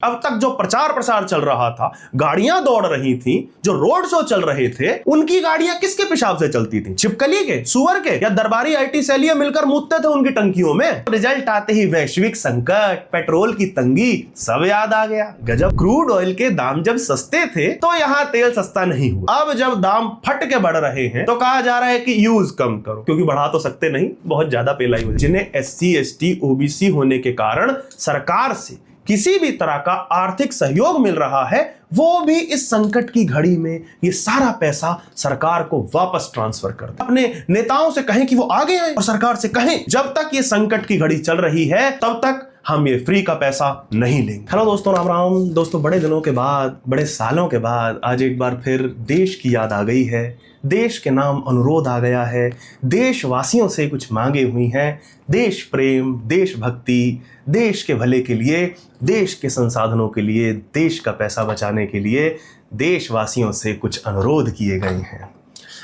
अब तक जो प्रचार प्रसार चल रहा था, गाड़ियां दौड़ रही थी, जो रोड शो चल रहे थे, उनकी गाड़ियां किसके पेशाब से चलती थी? छिपकली के, सुअर के, या दरबारी आईटी सैलिया मिलकर मूतते थे उनकी टंकियों में? रिजल्ट आते ही वैश्विक संकट, पेट्रोल की तंगी, सब याद आ गया। गजब, क्रूड ऑयल के दाम जब सस्ते थे तो यहाँ तेल सस्ता नहीं हुआ। अब जब दाम फट के बढ़ रहे हैं तो कहा जा रहा है कि यूज कम करो, क्योंकि बढ़ा तो सकते नहीं, बहुत ज्यादा पेलाई हो। जिन्हें SC ST OBC होने के कारण सरकार से किसी भी तरह का आर्थिक सहयोग मिल रहा है, वो भी इस संकट की घड़ी में ये सारा पैसा सरकार को वापस ट्रांसफर कर दे। अपने नेताओं से कहें कि वो आगे आए और सरकार से कहें जब तक ये संकट की घड़ी चल रही है तब तक हम ये फ्री का पैसा नहीं लेंगे। हेलो दोस्तों, राम राम दोस्तों। बड़े दिनों के बाद, बड़े सालों के बाद आज एक बार फिर देश की याद आ गई है। देश के नाम अनुरोध आ गया है। देशवासियों से कुछ मांगे हुई हैं। देश प्रेम, देशभक्ति, देश के भले के लिए, देश के संसाधनों के लिए, देश का पैसा बचाने के लिए देशवासियों से कुछ अनुरोध किए गए हैं।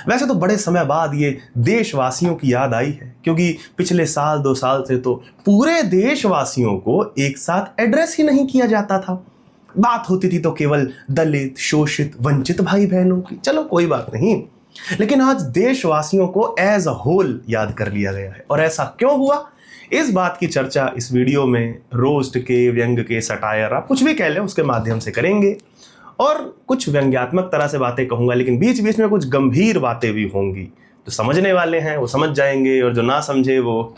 वैसे तो बड़े समय बाद ये देशवासियों की याद आई है, क्योंकि पिछले साल 2 साल से तो पूरे देशवासियों को एक साथ एड्रेस ही नहीं किया जाता था। बात होती थी तो केवल दलित, शोषित, वंचित भाई बहनों की। चलो कोई बात नहीं, लेकिन आज देशवासियों को एज अ होल याद कर लिया गया है। और ऐसा क्यों हुआ, इस बात की चर्चा इस वीडियो में रोस्ट के, व्यंग के, सटायर, आप कुछ भी कह लें, उसके माध्यम से करेंगे। और कुछ व्यंग्यात्मक तरह से बातें कहूंगा, लेकिन बीच बीच में कुछ गंभीर बातें भी होंगी। जो समझने वाले हैं वो समझ जाएंगे और जो ना समझे वो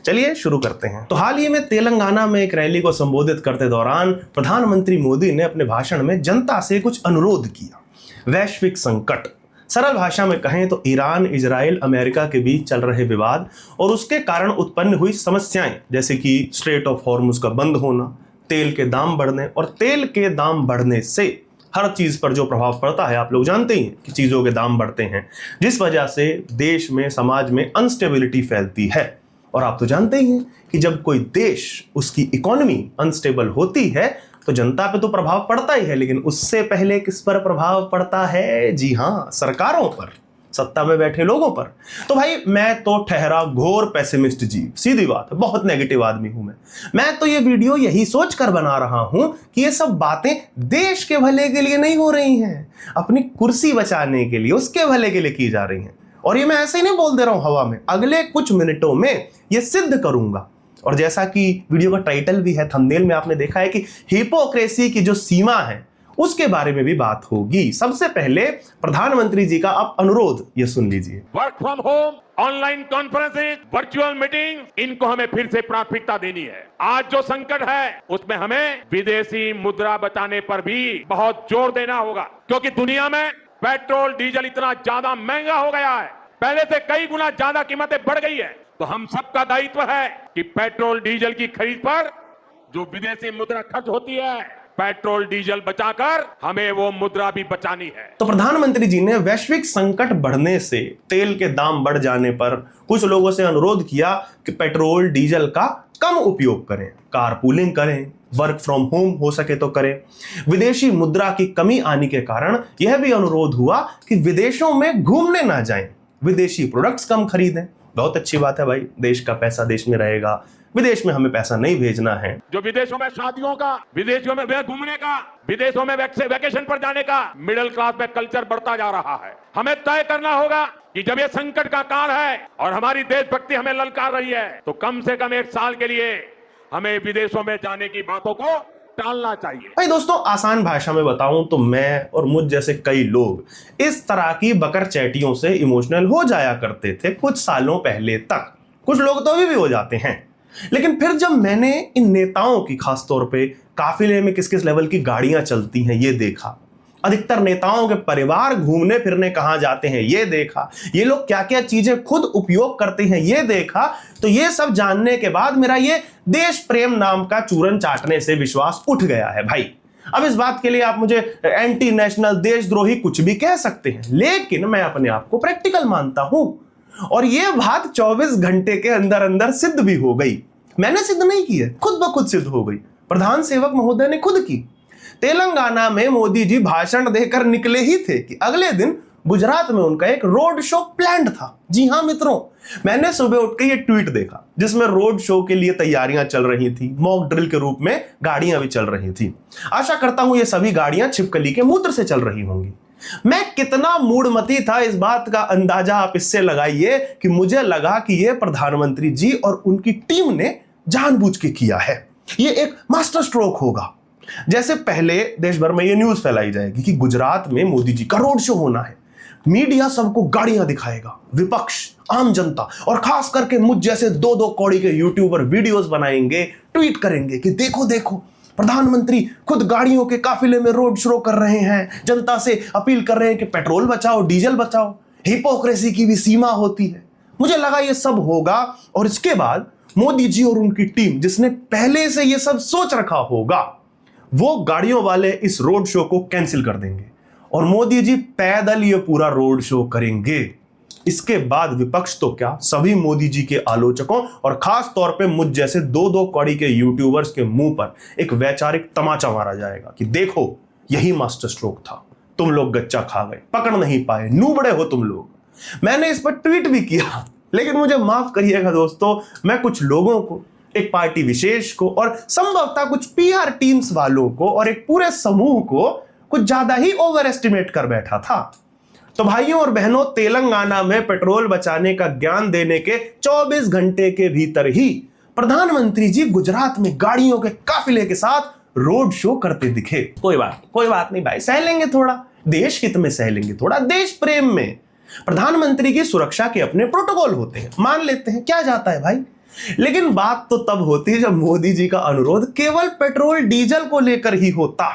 चलिए शुरू करते हैं। तो हाल ही में तेलंगाना में एक रैली को संबोधित करते दौरान प्रधानमंत्री मोदी ने अपने भाषण में जनता से कुछ अनुरोध किया। वैश्विक संकट, सरल भाषा में कहें तो ईरान, इजराइल, अमेरिका के बीच चल रहे विवाद और उसके कारण उत्पन्न हुई समस्याएं, जैसे कि स्ट्रेट ऑफ हॉर्मुज का बंद होना, तेल के दाम बढ़ने, और तेल के दाम बढ़ने से हर चीज पर जो प्रभाव पड़ता है आप लोग जानते ही हैं कि चीजों के दाम बढ़ते हैं, जिस वजह से देश में, समाज में अनस्टेबिलिटी फैलती है। और आप तो जानते ही हैं कि जब कोई देश, उसकी इकोनॉमी अनस्टेबल होती है तो जनता पे तो प्रभाव पड़ता ही है, लेकिन उससे पहले किस पर प्रभाव पड़ता है? जी हाँ, सरकारों पर, सत्ता में बैठे लोगों पर। तो भाई मैं तो ठहरा घोर पेसिमिस्ट जीव, सीधी बात है, बहुत नेगेटिव आदमी हूं मैं तो ये वीडियो यही सोच कर बना रहा हूं कि ये सब बातें देश के भले के लिए नहीं हो रही हैं, अपनी कुर्सी बचाने के लिए, उसके भले के लिए की जा रही हैं। और ये मैं ऐसे ही नहीं बोल दे रहा हूं हवा में, अगले कुछ मिनटों में ये सिद्ध करूंगा। और जैसा कि वीडियो का टाइटल भी है, थंबनेल में आपने देखा है कि हिपोक्रेसी की जो सीमा है उसके बारे में भी बात होगी। सबसे पहले प्रधानमंत्री जी का आप अनुरोध ये सुन लीजिए। Work from home, online conferences, virtual meeting, इनको हमें फिर से प्राथमिकता देनी है। आज जो संकट है उसमें हमें विदेशी मुद्रा बचाने पर भी बहुत जोर देना होगा, क्योंकि दुनिया में पेट्रोल डीजल इतना ज्यादा महंगा हो गया है, पहले से कई गुना ज्यादा कीमतें बढ़ गई है। तो हम सबका दायित्व है कि पेट्रोल डीजल की खरीद पर जो विदेशी मुद्रा खर्च होती है, पेट्रोल डीजल बचाकर हमें वो मुद्रा भी बचानी है। तो प्रधानमंत्री जी ने वैश्विक संकट बढ़ने से, तेल के दाम बढ़ जाने पर कुछ लोगों से अनुरोध किया कि पेट्रोल डीजल का कम उपयोग करें, कारपूलिंग करें, वर्क फ्रॉम होम हो सके तो करें। विदेशी मुद्रा की कमी आने के कारण यह भी अनुरोध हुआ कि विदेशों में घूमने ना जाएं, विदेशी प्रोडक्ट्स कम खरीदें। बहुत अच्छी बात है भाई, देश का पैसा देश में रहेगा, विदेश में हमें पैसा नहीं भेजना है। जो विदेशों में शादियों का, विदेशों में घूमने का, विदेशों में वैकेशन पर जाने का मिडिल क्लास में कल्चर बढ़ता जा रहा है। हमें तय करना होगा कि जब ये संकट का काल है और हमारी देशभक्ति हमें ललकार रही है, तो कम से कम 1 साल के लिए हमें विदेशों में जाने की बातों को टालना चाहिए। भाई दोस्तों, आसान भाषा में बताऊं तो मैं और मुझ जैसे कई लोग इस तरह की बकर चैटियों से इमोशनल हो जाया करते थे कुछ सालों पहले तक। कुछ लोग तो अभी भी हो जाते हैं। लेकिन फिर जब मैंने इन नेताओं की, खासतौर पे काफिले में किस किस लेवल की गाड़ियां चलती हैं ये देखा, अधिकतर नेताओं के परिवार घूमने फिरने कहां जाते हैं ये देखा, ये लोग क्या क्या चीजें खुद उपयोग करते हैं ये देखा, तो ये सब जानने के बाद मेरा ये देश प्रेम नाम का चूरन चाटने से विश्वास उठ गया है भाई। अब इस बात के लिए आप मुझे एंटी नेशनल, देशद्रोही कुछ भी कह सकते हैं, लेकिन मैं अपने आप को प्रैक्टिकल मानता हूं। और ये बात 24 घंटे के अंदर अंदर सिद्ध भी हो गई। मैंने सिद्ध नहीं की है, खुद ब खुद सिद्ध हो गई। प्रधान सेवक महोदय ने खुद की। तेलंगाना में मोदी जी भाषण देकर निकले ही थे कि अगले दिन गुजरात में उनका एक रोड शो प्लान्ड था। जी हां मित्रों, मैंने सुबह उठ के ये ट्वीट देखा जिसमें रोड शो के लिए तैयारियां चल रही थी, मॉक ड्रिल के रूप में गाड़ियां भी चल रही थी। आशा करता हूं ये सभी गाड़ियां छिपकली के मूत्र से चल रही होंगी। मैं कितना मूडमती था इस बात का अंदाजा आप इससे लगाइए कि मुझे लगा कि ये प्रधानमंत्री जी और उनकी टीम ने जानबूझ के किया है। ये एक मास्टर स्ट्रोक होगा। जैसे पहले देश भर में ये न्यूज फैलाई जाएगी कि गुजरात में मोदी जी का रोड शो होना है, मीडिया सबको गाड़ियां दिखाएगा, विपक्ष, आम जनता और खास करके मुझ जैसे 2-2 कौड़ी के यूट्यूबर वीडियोस बनाएंगे, ट्वीट करेंगे कि देखो देखो प्रधानमंत्री खुद गाड़ियों के काफिले में रोड शो कर रहे हैं, जनता से अपील कर रहे हैं कि पेट्रोल बचाओ, डीजल बचाओ। हिपोक्रेसी की भी सीमा होती है। मुझे लगा ये सब होगा और इसके बाद मोदी जी और उनकी टीम जिसने पहले से ये सब सोच रखा होगा वो गाड़ियों वाले इस रोड शो को कैंसिल कर देंगे और मोदी जी पैदल ये पूरा रोड शो करेंगे। इसके बाद विपक्ष तो क्या, सभी मोदी जी के आलोचकों और खास तौर पे मुझ जैसे 2-2 कौड़ी के यूट्यूबर्स के मुंह पर एक वैचारिक तमाचा मारा जाएगा कि देखो यही मास्टर स्ट्रोक था, तुम लोग गच्चा खा गए, पकड़ नहीं पाए, नूबड़े हो तुम लोग। मैंने इस पर ट्वीट भी किया, लेकिन मुझे माफ करिएगा दोस्तों, मैं कुछ लोगों को, एक पार्टी विशेष को और संभवतः कुछ पीआर टीम्स वालों को और एक पूरे समूह को कुछ ज्यादा ही ओवर एस्टिमेट कर बैठा था। तो भाइयों और बहनों, तेलंगाना में पेट्रोल बचाने का ज्ञान देने के 24 घंटे के भीतर ही प्रधानमंत्री जी गुजरात में गाड़ियों के काफिले के साथ रोड शो करते दिखे। कोई बात नहीं भाई, सह लेंगे थोड़ा, देश हित में सह लेंगे थोड़ा, देश प्रेम में। प्रधानमंत्री की सुरक्षा के अपने प्रोटोकॉल होते हैं, मान लेते हैं, क्या जाता है भाई। लेकिन बात तो तब होती जब मोदी जी का अनुरोध केवल पेट्रोल डीजल को लेकर ही होता।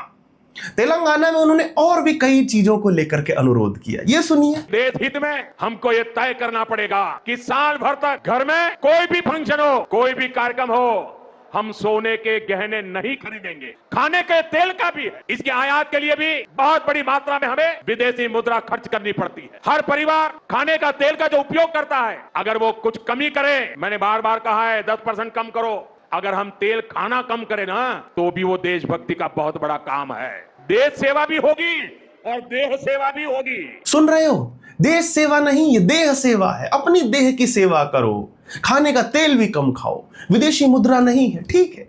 तेलंगाना में उन्होंने और भी कई चीजों को लेकर के अनुरोध किया, ये सुनिए। देश हित में हमको ये तय करना पड़ेगा कि साल भर तक घर में कोई भी फंक्शन हो, कोई भी कार्यक्रम हो, हम सोने के गहने नहीं खरीदेंगे। खाने के तेल का भी है, इसके आयात के लिए भी बहुत बड़ी मात्रा में हमें विदेशी मुद्रा खर्च करनी पड़ती है। हर परिवार खाने का तेल का जो उपयोग करता है, अगर वो कुछ कमी करे, मैंने बार बार कहा है 10% कम करो, अगर हम तेल खाना कम करें ना तो भी वो देशभक्ति का बहुत बड़ा काम है। देश सेवा भी होगी और देह सेवा भी होगी। सुन रहे हो, देश सेवा नहीं, ये देह सेवा है। अपनी देह की सेवा करो, खाने का तेल भी कम खाओ, विदेशी मुद्रा नहीं है, ठीक है।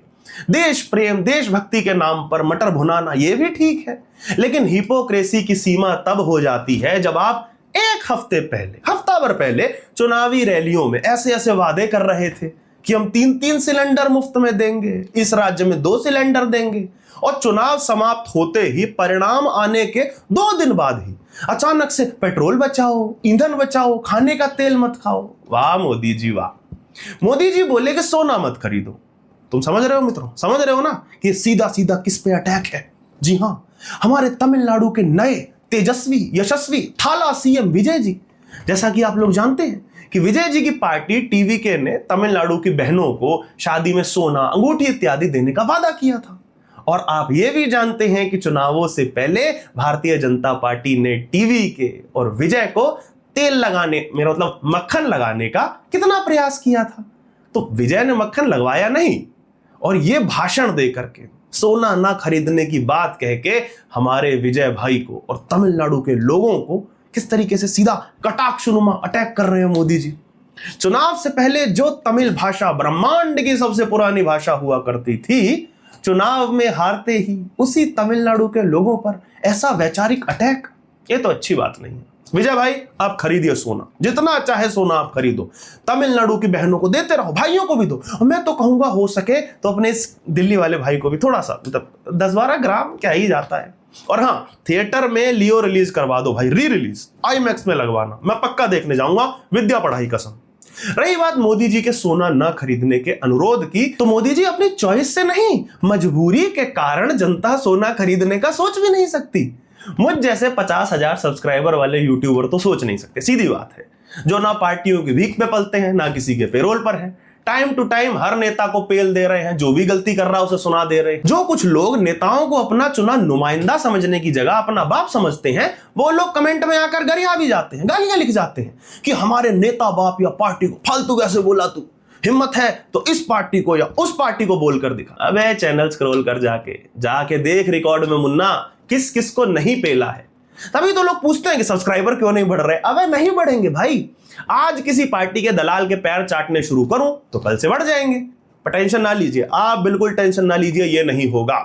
देश प्रेम, देशभक्ति के नाम पर मटर भुनाना, ये भी ठीक है। लेकिन हिपोक्रेसी की सीमा तब हो जाती है जब आप एक हफ्ता भर पहले चुनावी रैलियों में ऐसे ऐसे वादे कर रहे थे कि हम 3-3 सिलेंडर मुफ्त में देंगे, इस राज्य में 2 सिलेंडर देंगे, और चुनाव समाप्त होते ही, परिणाम आने के 2 दिन बाद ही अचानक से पेट्रोल बचाओ, ईंधन बचाओ, खाने का तेल मत खाओ। वाह मोदी जी वाह। मोदी जी बोले कि सोना मत खरीदो। तुम समझ रहे हो मित्रों, समझ रहे हो ना कि सीधा सीधा किस पे अटैक है। जी हां, हमारे तमिलनाडु के नए तेजस्वी यशस्वी थाला सीएम विजय जी। जैसा कि आप लोग जानते हैं कि विजय जी की पार्टी टीवीके ने तमिलनाडु की बहनों को शादी में सोना, अंगूठी इत्यादि देने का वादा किया था। और आप ये भी जानते हैं कि चुनावों से पहले भारतीय जनता पार्टी ने टीवीके और विजय को तेल लगाने, मेरा मतलब मक्खन लगाने का कितना प्रयास किया था। तो विजय ने मक्खन लगवाया नहीं और ये भाषण दे करके, सोना ना खरीदने की बात कह के हमारे विजय भाई को और तमिलनाडु के लोगों को किस तरीके से सीधा कटाक्षनुमा अटैक कर रहे हैं मोदी जी। चुनाव से पहले जो तमिल भाषा ब्रह्मांड की सबसे पुरानी भाषा हुआ करती थी, चुनाव में हारते ही उसी तमिलनाडु के लोगों पर ऐसा वैचारिक अटैक, ये तो अच्छी बात नहीं है। विजय भाई, आप खरीदिए सोना, जितना चाहे सोना आप खरीदो, तमिलनाडु की बहनों को देते रहो, भाइयों को भी दो। और मैं तो कहूंगा हो सके तो अपने इस दिल्ली वाले भाई को भी थोड़ा सा, मतलब 10-12 ग्राम क्या ही जाता है। और हाँ, थिएटर में लियो रिलीज करवा दो भाई, री रिलीज आईमैक्स में लगवाना, मैं पक्का देखने जाऊंगा, विद्या पढ़ाई कसम। रही बात मोदी जी के सोना न खरीदने के अनुरोध की, तो मोदी जी अपनी चॉइस से नहीं, मजबूरी के कारण जनता सोना खरीदने का सोच भी नहीं सकती। मुझ जैसे 50,000 सब्सक्राइबर वाले यूट्यूबर तो सोच नहीं सकते, सीधी बात है, जो ना पार्टियों की भीख में पलते हैं, ना किसी के पेरोल पर है। टाइम टू टाइम हर नेता को पेल दे रहे हैं, जो भी गलती कर रहा है उसे सुना दे रहे हैं। जो कुछ लोग नेताओं को अपना चुना नुमाइंदा समझने की जगह अपना बाप समझते हैं, वो लोग कमेंट में आकर गरिया भी जाते हैं, गालियां लिख जाते हैं कि हमारे नेता बाप या पार्टी को फालतू कैसे बोला तू, हिम्मत है तो इस पार्टी को या उस पार्टी को बोलकर दिखा। अबे चैनल स्क्रॉल कर जाके देख रिकॉर्ड में मुन्ना, किस किस को नहीं पेला है। तभी तो लोग पूछते हैं कि सब्सक्राइबर क्यों नहीं बढ़ रहे। अबे नहीं बढ़ेंगे भाई, आज किसी पार्टी के दलाल के पैर चाटने शुरू करूं तो कल से बढ़ जाएंगे। पर टेंशन ना लीजिए, आप बिल्कुल टेंशन ना लीजिए, ये नहीं होगा।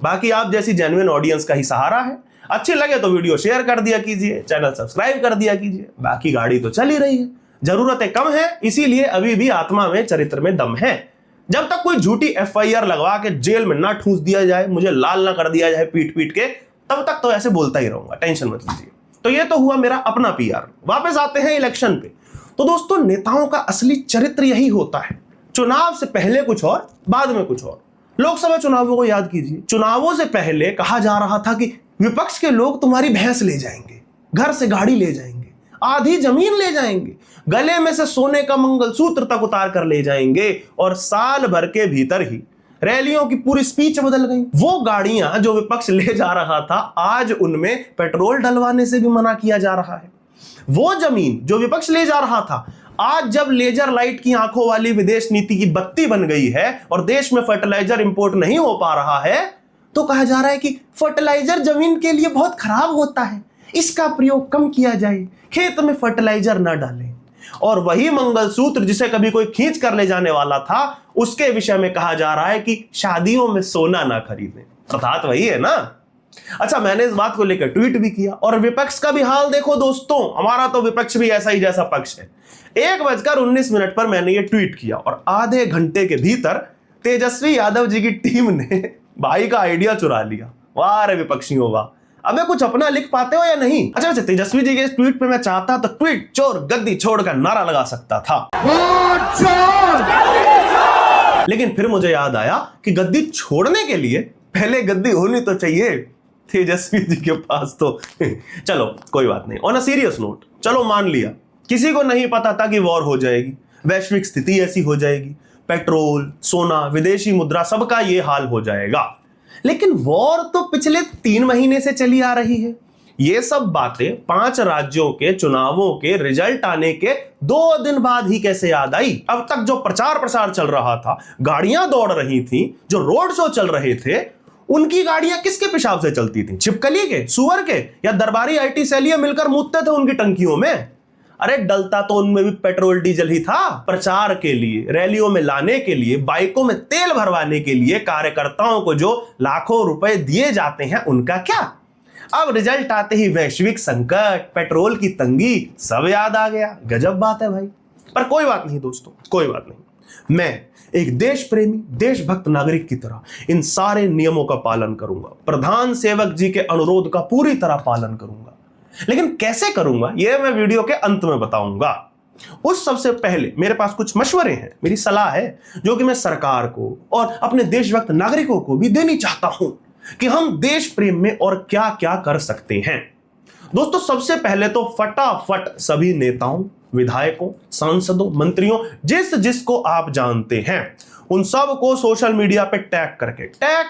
बाकी आप जैसी जेन्युइन ऑडियंस का ही सहारा है। अच्छी लगे तो वीडियो शेयर कर दिया कीजिए, चैनल सब्सक्राइब कर दिया कीजिए। बाकी गाड़ी तो चल ही रही है, जरूरतें कम है, इसीलिए अभी भी आत्मा में चरित्र में दम है। जब तक कोई झूठी FIR लगवा के जेल में ना ठूस दिया जाए, मुझे लाल ना कर दिया जाए पीट पीट के, तब तक तो ऐसे बोलता ही रहूंगा, टेंशन मत लीजिए। तो ये तो हुआ मेरा अपना PR। वापस आते हैं इलेक्शन पे। तो दोस्तों, नेताओं का असली चरित्र यही होता है, चुनाव से पहले कुछ और, बाद में कुछ और। लोकसभा चुनावों को याद कीजिए। चुनावों से पहले कहा जा रहा था कि विपक्ष के लोग तुम्हारी भैंस ले जाएंगे, घर से गाड़ी ले जाएंगे, आधी जमीन ले जाएंगे, गले में से सोने का मंगलसूत्र तक उतार कर ले जाएंगे, और साल भर के भीतर ही रैलियों की पूरी स्पीच बदल गई। वो गाड़ियां जो विपक्ष ले जा रहा था, आज उनमें पेट्रोल डलवाने से भी मना किया जा रहा है। वो जमीन जो विपक्ष ले जा रहा था, आज जब लेजर लाइट की आंखों वाली विदेश नीति की बत्ती बन गई है और देश में फर्टिलाइजर इंपोर्ट नहीं हो पा रहा है, तो कहा जा रहा है कि फर्टिलाइजर जमीन के लिए बहुत खराब होता है, इसका प्रयोग कम किया जाए, खेत में फर्टिलाइजर ना डालें। और वही मंगलसूत्र जिसे कभी कोई खींच कर ले जाने वाला था, उसके विषय में कहा जा रहा है कि शादियों में सोना ना खरीदें। अर्थात वही है ना। अच्छा, मैंने इस बात को लेकर ट्वीट भी किया। और विपक्ष का भी हाल देखो दोस्तों, हमारा तो विपक्ष भी ऐसा ही जैसा पक्ष है। 1:19 पर मैंने ये ट्वीट किया और आधे घंटे के भीतर तेजस्वी यादव जी की टीम ने भाई का आइडिया चुरा लिया। वाह रे विपक्षियों वाह, अबे कुछ अपना लिख पाते हो या नहीं? अच्छा, तेजस्वी जी के इस ट्वीट पे मैं चाहता तो ट्वीट चोर गद्दी छोड़ का नारा लगा सकता था, लेकिन फिर मुझे याद आया कि गद्दी छोड़ने के लिए पहले गद्दी होनी तो चाहिए तेजस्वी जी के पास। तो चलो कोई बात नहीं। ऑन अ सीरियस नोट, चलो मान लिया किसी को नहीं पता था कि वॉर हो जाएगी, वैश्विक स्थिति ऐसी हो जाएगी, पेट्रोल, सोना, विदेशी मुद्रा, सबका ये हाल हो जाएगा। लेकिन वॉर तो पिछले 3 महीने से चली आ रही है। ये सब बातें 5 राज्यों के चुनावों के रिजल्ट आने के 2 दिन बाद ही कैसे याद आई? अब तक जो प्रचार प्रसार चल रहा था, गाड़ियां दौड़ रही थी, जो रोड शो चल रहे थे, उनकी गाड़ियां किसके पेशाब से चलती थी? छिपकली के, सुअर के, या दरबारी IT सैलिया मिलकर मूतते थे उनकी टंकियों में? अरे डलता तो उनमें भी पेट्रोल डीजल ही था। प्रचार के लिए, रैलियों में लाने के लिए, बाइकों में तेल भरवाने के लिए कार्यकर्ताओं को जो लाखों रुपए दिए जाते हैं, उनका क्या? अब रिजल्ट आते ही वैश्विक संकट, पेट्रोल की तंगी, सब याद आ गया। गजब बात है भाई। पर कोई बात नहीं दोस्तों, कोई बात नहीं। मैं एक देश प्रेमी, देशभक्त नागरिक की तरह इन सारे नियमों का पालन करूंगा, प्रधान सेवक जी के अनुरोध का पूरी तरह पालन करूंगा। लेकिन कैसे करूंगा, यह मैं वीडियो के अंत में बताऊंगा। उस सबसे पहले मेरे पास कुछ मशवरे हैं, मेरी सलाह है, जो कि मैं सरकार को और अपने देशभक्त नागरिकों को भी देनी चाहता हूं कि हम देश प्रेम में और क्या क्या कर सकते हैं। दोस्तों, सबसे पहले तो फटाफट सभी नेताओं, विधायकों, सांसदों, मंत्रियों, जिसको आप जानते हैं, उन सब को सोशल मीडिया पे टैग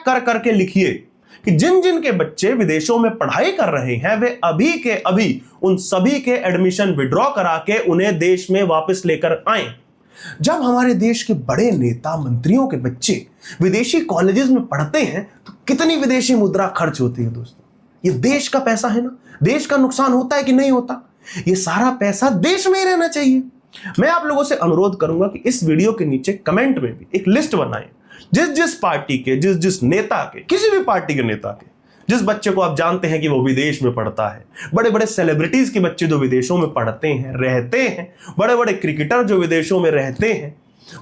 कर करके लिखिए कि जिन जिन के बच्चे विदेशों में पढ़ाई कर रहे हैं, वे अभी के अभी उन सभी के एडमिशन विड्रॉ करा के उन्हें देश में वापस लेकर आए। जब हमारे देश के बड़े नेता मंत्रियों के बच्चे विदेशी कॉलेजेस में पढ़ते हैं, तो कितनी विदेशी मुद्रा खर्च होती है दोस्तों। ये देश का पैसा है ना, देश का नुकसान होता है कि नहीं होता? ये सारा पैसा देश में ही रहना चाहिए। मैं आप लोगों से अनुरोध करूंगा कि इस वीडियो के नीचे कमेंट में भी एक लिस्ट बनाएं, जिस पार्टी के, जिस नेता के, किसी भी पार्टी के नेता के, जिस बच्चे को आप जानते हैं कि वो विदेश में पढ़ता है, बड़े बड़े सेलिब्रिटीज के बच्चे जो विदेशों में पढ़ते हैं, रहते हैं, बड़े बड़े क्रिकेटर जो विदेशों में रहते हैं,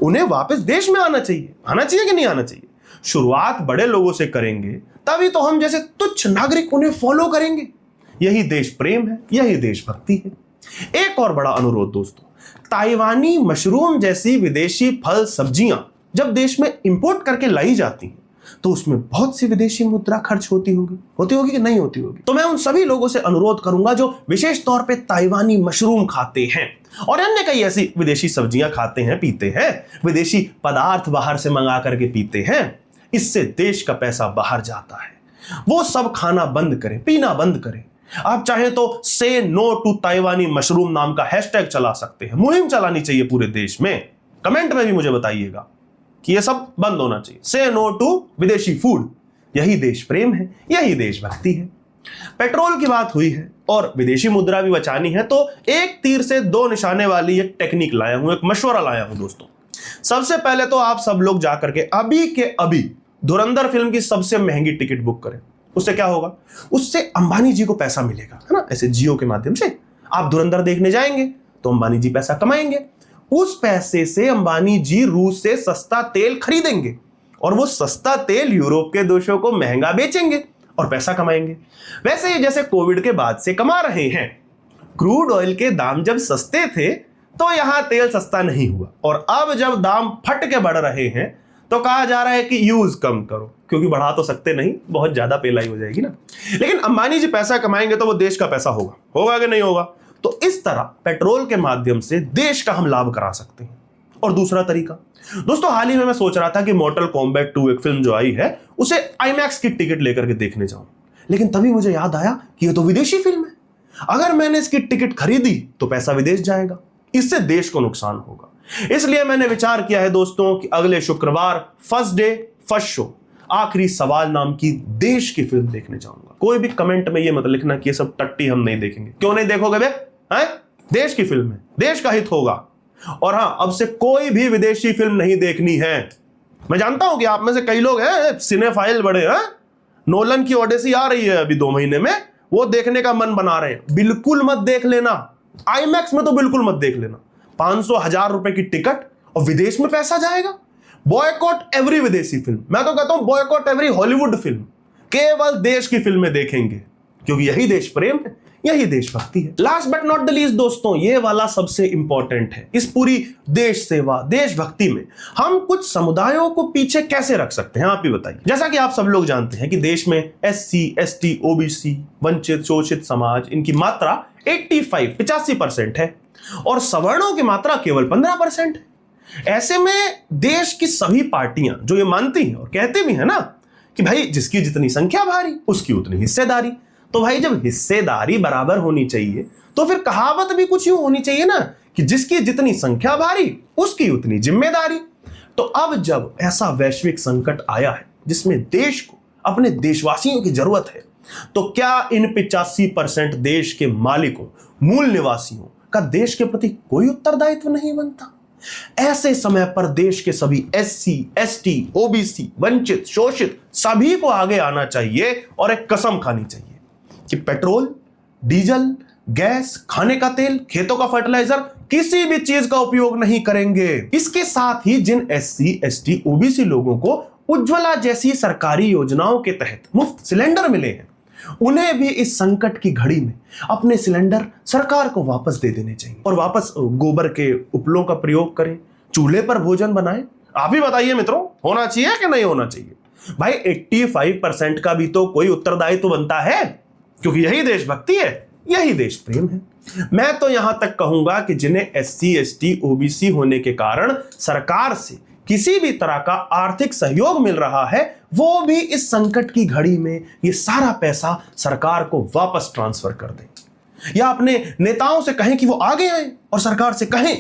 उन्हें वापस देश में आना चाहिए कि नहीं आना चाहिए? शुरुआत बड़े लोगों से करेंगे, तभी तो हम जैसे तुच्छ नागरिक उन्हें फॉलो करेंगे। यही देश प्रेम है, यही देशभक्ति है। एक और बड़ा अनुरोध दोस्तों, ताइवानी मशरूम जैसी विदेशी फल सब्जियां जब देश में इंपोर्ट करके लाई जाती हैं, तो उसमें बहुत सी विदेशी मुद्रा खर्च होती होगी कि नहीं होती होगी? तो मैं उन सभी लोगों से अनुरोध करूंगा जो विशेष तौर पे ताइवानी मशरूम खाते हैं और अन्य कई ऐसी विदेशी सब्जियां खाते हैं, पीते हैं, विदेशी पदार्थ बाहर से मंगा करके पीते हैं, इससे देश का पैसा बाहर जाता है। वो सब खाना बंद करें, पीना बंद करें। आप चाहें तो से नो टू ताइवानी मशरूम नाम का हैशटैग चला सकते हैं, मुहिम चलानी चाहिए पूरे देश में। कमेंट में भी मुझे बताइएगा कि यह सब बंद होना चाहिए। से नो टू विदेशी फूड, यही देश प्रेम है, यही देशभक्ति है। पेट्रोल की बात हुई है और विदेशी मुद्रा भी बचानी है, तो एक तीर से दो निशाने वाली एक टेक्निक लाया हूं, एक मशवरा लाया हूं दोस्तों। सबसे पहले तो आप सब लोग जाकर के अभी के अभी धुरंधर फिल्म की सबसे महंगी टिकट बुक करें। उससे क्या होगा? उससे अंबानी जी को पैसा मिलेगा, है ना, ऐसे जियो के माध्यम से आप धुरंधर देखने जाएंगे तो अंबानी जी पैसा कमाएंगे। उस पैसे से अंबानी जी रूस से सस्ता तेल खरीदेंगे और वो सस्ता तेल यूरोप के देशों को महंगा बेचेंगे और पैसा कमाएंगे। वैसे ही जैसे कोविड के बाद से कमा रहे हैं। क्रूड ऑयल के दाम जब सस्ते थे तो यहां तेल सस्ता नहीं हुआ, और अब जब दाम फट के बढ़ रहे हैं तो कहा जा रहा है कि यूज कम करो, क्योंकि बढ़ा तो सकते नहीं, बहुत ज्यादा पेलाई हो जाएगी ना। लेकिन अंबानी जी पैसा कमाएंगे तो वो देश का पैसा होगा कि नहीं होगा? तो इस तरह पेट्रोल के माध्यम से देश का हम लाभ करा सकते हैं। और दूसरा तरीका दोस्तों, हाल ही में मैं सोच रहा था कि मॉर्टल कॉम्बैट 2 एक फिल्म जो आई है उसे आईमैक्स की टिकट लेकर के देखने जाऊं, लेकिन तभी मुझे याद आया कि ये तो विदेशी फिल्म है। अगर मैंने इसकी टिकट खरीदी तो पैसा विदेश जाएगा, इससे देश को नुकसान होगा। इसलिए मैंने विचार किया है दोस्तों कि अगले शुक्रवार फर्स्ट डे फर्स्ट शो आखिरी सवाल नाम की देश की फिल्म देखने जाऊंगा। कोई भी कमेंट में ये मत लिखना कि ये सब टट्टी हम नहीं देखेंगे। क्यों नहीं देखोगे बे? हैं? देश की फिल्म है, देश का हित होगा। और हां, अब से कोई भी विदेशी फिल्म नहीं देखनी है। मैं जानता हूं कि आप में से कई लोग हैं सिनेफाइल बड़े हैं, नोलन की ओडेसी आ रही है अभी 2 महीने में, वो देखने का मन बना रहे हैं। बिल्कुल मत देख लेना, आईमैक्स में तो बिल्कुल मत देख लेना। 500,000 रुपए की टिकट और विदेश में पैसा जाएगा। बॉयकॉट एवरी विदेशी फिल्म, मैं तो कहता हूं बॉयकॉट एवरी हॉलीवुड फिल्म। केवल देश की फिल्में देखेंगे, क्योंकि यही देश प्रेम है, यही देशभक्ति है। Last but not the least दोस्तों, ये वाला सबसे इंपॉर्टेंट है। इस पूरी देश सेवा देशभक्ति में हम कुछ समुदायों को पीछे कैसे रख सकते हैं, आप ही बताइए। जैसा कि आप सब लोग जानते हैं कि देश में SC, ST, OBC, वंचित शोषित समाज, इनकी मात्रा 85% है और सवर्णों की मात्रा केवल 15% है। ऐसे में देश की सभी पार्टियां जो ये मानती हैं और कहते भी हैं ना कि भाई जिसकी जितनी संख्या भारी उसकी उतनी हिस्सेदारी, तो भाई जब हिस्सेदारी बराबर होनी चाहिए तो फिर कहावत भी कुछ यूं होनी चाहिए ना कि जिसकी जितनी संख्या भारी उसकी उतनी जिम्मेदारी। तो अब जब ऐसा वैश्विक संकट आया है जिसमें देश को अपने देशवासियों की जरूरत है, तो क्या इन 85% देश के मालिकों, मूल निवासियों का देश के प्रति कोई उत्तरदायित्व नहीं बनता? ऐसे समय पर देश के सभी SC, ST, OBC, वंचित शोषित सभी को आगे आना चाहिए और एक कसम खानी चाहिए कि पेट्रोल, डीजल, गैस, खाने का तेल, खेतों का फर्टिलाइजर, किसी भी चीज का उपयोग नहीं करेंगे। इसके साथ ही जिन SC, ST, OBC लोगों को उज्ज्वला जैसी सरकारी योजनाओं के तहत मुफ्त सिलेंडर मिले हैं, उन्हें भी इस संकट की घड़ी में अपने सिलेंडर सरकार को वापस दे देने चाहिए और वापस गोबर के उपलों का प्रयोग करें, चूल्हे पर भोजन बनाएं। आप ही बताइए मित्रों, होना चाहिए कि नहीं होना चाहिए? भाई 85% का भी तो कोई उत्तरदायित्व बनता है, क्योंकि यही देशभक्ति है, यही देश प्रेम है। मैं तो यहां तक कहूंगा कि जिन्हें SC, ST, OBC होने के कारण सरकार से किसी भी तरह का आर्थिक सहयोग मिल रहा है, वो भी इस संकट की घड़ी में ये सारा पैसा सरकार को वापस ट्रांसफर कर दें, या अपने नेताओं से कहें कि वो आगे आए और सरकार से कहें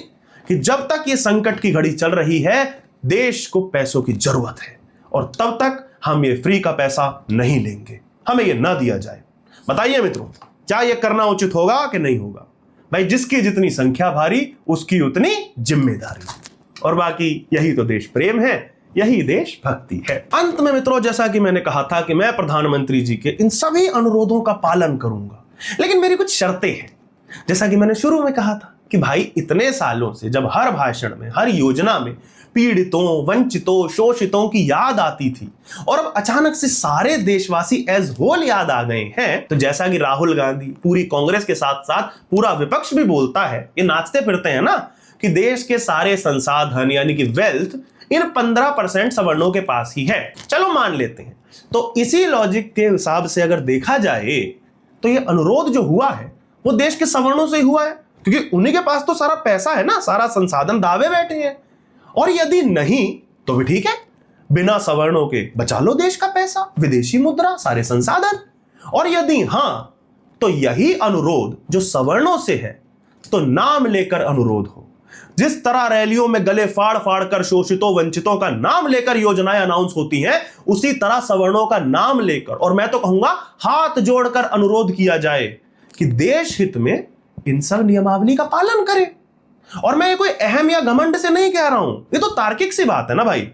कि जब तक ये संकट की घड़ी चल रही है देश को पैसों की जरूरत है और तब तक हम ये फ्री का पैसा नहीं लेंगे, हमें ये ना दिया जाए। बताइए मित्रों, क्या यह करना उचित होगा कि नहीं होगा? भाई जिसकी जितनी संख्या भारी उसकी उतनी जिम्मेदारी, और बाकी यही तो देश प्रेम है, यही देश भक्ति है। अंत में मित्रों, जैसा कि मैंने कहा था कि मैं प्रधानमंत्री जी के इन सभी अनुरोधों का पालन करूंगा, लेकिन मेरी कुछ शर्तें हैं। जैसा कि मैंने शुरू में कहा था कि भाई इतने सालों से जब हर भाषण में, हर योजना में पीड़ितों, वंचितों, शोषितों की याद आती थी और अब अचानक से सारे देशवासी एज होल याद आ गए हैं, तो जैसा कि राहुल गांधी, पूरी कांग्रेस के साथ साथ पूरा विपक्ष भी बोलता है, ये नाचते फिरते हैं ना कि देश के सारे संसाधन यानी कि वेल्थ इन 15% सवर्णों के पास ही है। चलो मान लेते हैं, तो इसी लॉजिक के हिसाब से अगर देखा जाए तो ये अनुरोध जो हुआ है वो देश के सवर्णों से ही हुआ है, क्योंकि उन्हीं के पास तो सारा पैसा है ना, सारा संसाधन दावे बैठे हैं। और यदि नहीं तो भी ठीक है, बिना सवर्णों के बचा लो देश का पैसा, विदेशी मुद्रा, सारे संसाधन। और यदि हां तो यही अनुरोध जो सवर्णों से है तो नाम लेकर अनुरोध हो जिस तरह रैलियों में गले फाड़ फाड़ कर शोषितों वंचितों का नाम लेकर योजनाएं अनाउंस होती हैं, उसी तरह सवर्णों का नाम लेकर और मैं तो कहूंगा हाथ जोड़कर अनुरोध किया जाए कि देश हित में इन सब नियमावली का पालन करें। और मैं ये कोई अहम या घमंड से नहीं कह रहा हूं, ये तो तार्किक सी बात है ना भाई।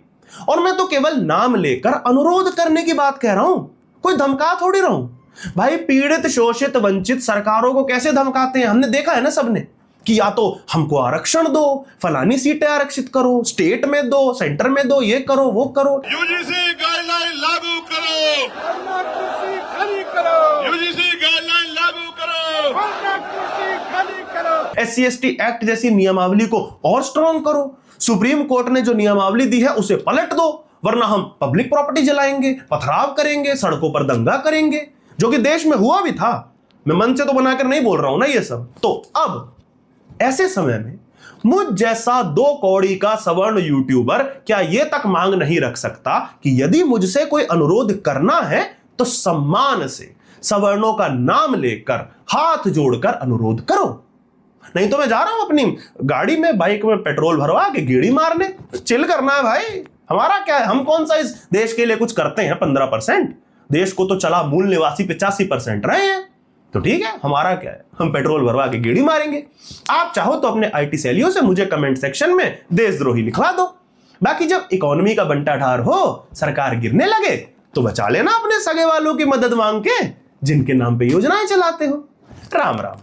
और मैं तो केवल नाम लेकर अनुरोध करने की बात कह रहा हूं, कोई धमका थोड़ी रहा हूं। भाई पीड़ित शोषित वंचित सरकारों को कैसे धमकाते हैं, हमने देखा है ना सबने, कि या तो हमको आरक्षण दो, फलानी सीटें आरक्षित करो, स्टेट में दो, सेंटर में दो, ये करो वो करो। यूजीसी गाइडलाइन लागू करो, खाली करो, यूजीसी गाइडलाइन लागू करो, खाली करो। SC/ST एक्ट जैसी नियमावली को और स्ट्रॉन्ग करो। सुप्रीम कोर्ट ने जो नियमावली दी है उसे पलट दो, वरना हम पब्लिक प्रॉपर्टी जलाएंगे, पथराव करेंगे, सड़कों पर दंगा करेंगे, जो कि देश में हुआ भी था। मैं मन से तो बनाकर नहीं बोल रहा हूं ना ये सब। तो अब ऐसे समय में मुझ जैसा 2 कौड़ी का सवर्ण यूट्यूबर क्या यह तक मांग नहीं रख सकता कि यदि मुझसे कोई अनुरोध करना है तो सम्मान से सवर्णों का नाम लेकर हाथ जोड़कर अनुरोध करो। नहीं तो मैं जा रहा हूं अपनी गाड़ी में, बाइक में पेट्रोल भरवा के गेड़ी मारने, चिल करना है भाई। हमारा क्या है, हम कौन सा इस देश के लिए कुछ करते हैं? 15%। देश को तो चला मूल निवासी 85% रहे हैं, तो ठीक है, हमारा क्या है, हम पेट्रोल भरवा के गेड़ी मारेंगे। आप चाहो तो अपने IT सैलियों से मुझे कमेंट सेक्शन में देशद्रोही लिखवा दो। बाकी जब इकोनॉमी का बंटाढार हो, सरकार गिरने लगे, तो बचा लेना अपने सगे वालों की मदद मांग के, जिनके नाम पे योजनाएं चलाते हो। राम राम।